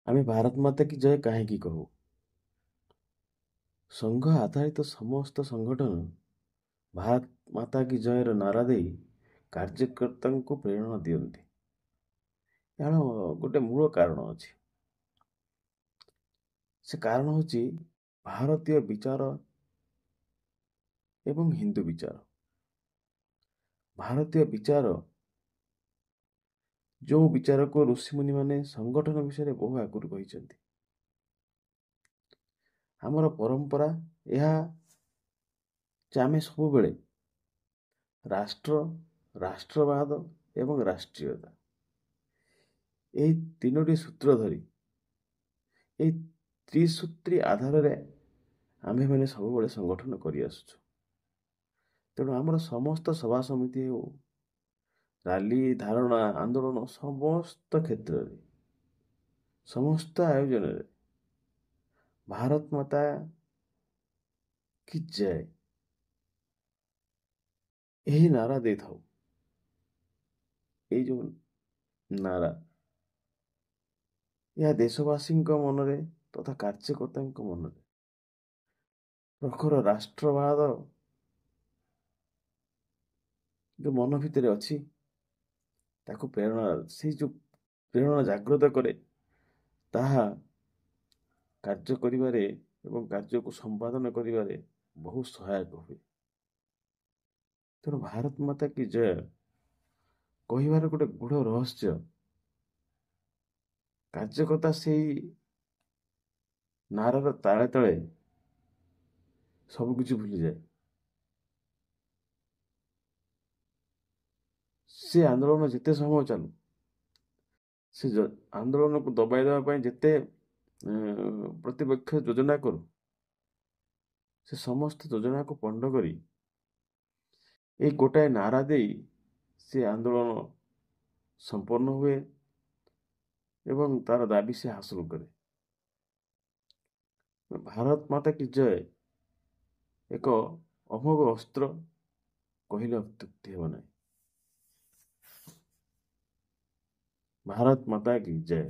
ଆମେ ଭାରତ ମାତା କି ଜୟ କାହିଁକି କହୁ? ସଂଘ ଆଧାରିତ ସମସ୍ତ ସଂଗଠନ ଭାରତ ମାତା କି ଜୟର ନାରା ଦେଇ କାର୍ଯ୍ୟକର୍ତ୍ତାଙ୍କୁ ପ୍ରେରଣା ଦିଅନ୍ତି। ଏହାର ଗୋଟେ ମୂଳ କାରଣ ଅଛି। ସେ କାରଣ ହେଉଛି ଭାରତୀୟ ବିଚାର ଏବଂ ହିନ୍ଦୁ ବିଚାର। ଭାରତୀୟ ବିଚାର ଯେଉଁ ବିଚାରକୁ ଋଷିମୁନିମାନେ ସଂଗଠନ ବିଷୟରେ ବହୁ ଆଗରୁ କହିଛନ୍ତି। ଆମର ପରମ୍ପରା ଏହା ଯେ ଆମେ ସବୁବେଳେ ରାଷ୍ଟ୍ର, ରାଷ୍ଟ୍ରବାଦ ଏବଂ ରାଷ୍ଟ୍ରୀୟତା ଏହି ତିନୋଟି ସୂତ୍ର ଧରି ଏହି ତ୍ରିସୂତ୍ରୀ ଆଧାରରେ ଆମ୍ଭେମାନେ ସବୁବେଳେ ସଂଗଠନ କରିଆସୁଛୁ। ତେଣୁ ଆମର ସମସ୍ତ ସଭା ସମିତି ହେଉ, ରାଲି, ଧାରଣା, ଆନ୍ଦୋଳନ ସମସ୍ତ କ୍ଷେତ୍ରରେ, ସମସ୍ତ ଆୟୋଜନରେ ଭାରତ ମାତା କି ଜୟ ଏହି ନାରା ଦେଇଥାଉ। ଏଇ ଯେଉଁ ନାରା ଏହା ଦେଶବାସୀଙ୍କ ମନରେ ତଥା କାର୍ଯ୍ୟକର୍ତ୍ତାଙ୍କ ମନରେ ପ୍ରଖର ରାଷ୍ଟ୍ରବାଦ ଯେଉଁ ମନ ଭିତରେ ଅଛି ତାକୁ ସେଇ ଯେଉଁ ପ୍ରେରଣା ଜାଗ୍ରତ କରେ, ତାହା କାର୍ଯ୍ୟ କରିବାରେ ଏବଂ କାର୍ଯ୍ୟକୁ ସମ୍ପାଦନ କରିବାରେ ବହୁ ସହାୟକ ହୁଏ। ତେଣୁ ଭାରତ ମାତା କି ଜୟ କହିବାର ଗୋଟେ ଗୂଢ଼ ରହସ୍ୟ, କାର୍ଯ୍ୟକର୍ତ୍ତା ସେଇ ନାରାର ତାଳେ ତଳେ ସବୁ କିଛି ଭୁଲିଯାଏ। ସେ ଆନ୍ଦୋଳନ ଯେତେ ସମୟ ଚାଲୁ, ସେ ଆନ୍ଦୋଳନକୁ ଦବାଇ ଦେବା ପାଇଁ ଯେତେ ପ୍ରତିପକ୍ଷ ଯୋଜନା କରୁ, ସେ ସମସ୍ତ ଯୋଜନାକୁ ପଣ୍ଡ କରି ଏଇ ଗୋଟାଏ ନାରା ଦେଇ ସେ ଆନ୍ଦୋଳନ ସମ୍ପନ୍ନ ହୁଏ ଏବଂ ତାର ଦାବି ସେ ହାସଲ କରେ। ଭାରତ ମାତା କି ଜୟ ଏକ ଅମୋଘ ଅସ୍ତ୍ର କହିଲେ ଅତ୍ୟୁକ୍ତି ହେବ ନାହିଁ। ଭାରତ ମାତା କି ଜୟ।